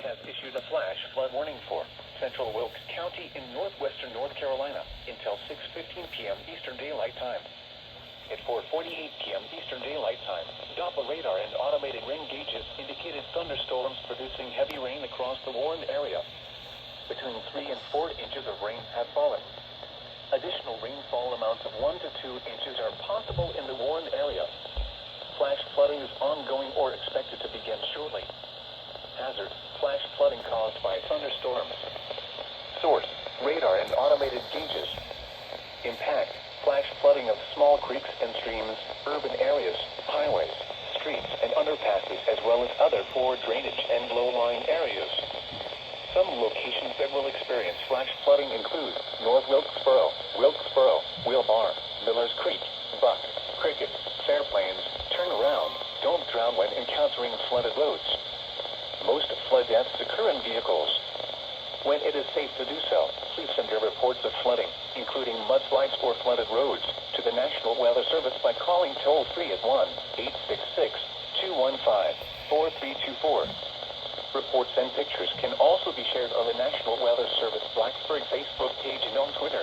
has issued a flash flood warning for central Wilkes County in northwestern North Carolina until 6:15 p.m. Eastern Daylight Time. At 4:48 p.m. Eastern Daylight Time, Doppler radar and automated rain gauges indicated thunderstorms producing heavy rain across the warned area. Between 3 and 4 inches of rain have fallen. Additional rainfall amounts of 1 to 2 inches are possible in the warned area. Flash flooding is ongoing or expected to begin shortly. Hazard: flash flooding caused by thunderstorms. Source: radar and automated gauges. Impact: flash flooding of small creeks and streams, urban areas, highways, streets, and underpasses, as well as other poor drainage and low-lying areas. Some locations that will experience flash flooding include North Wilkesboro, Wilbar, Millers Creek, Buck, Cricket, Fair Plains. Turn around. Don't drown when encountering flooded roads. Most flood deaths occur in vehicles. When it is safe to do so, please send your reports of flooding, including mudslides or flooded roads, to the National Weather Service by calling toll-free at 1-866-215-4324. Reports and pictures can also be shared on the National Weather Service Blacksburg Facebook page and on Twitter.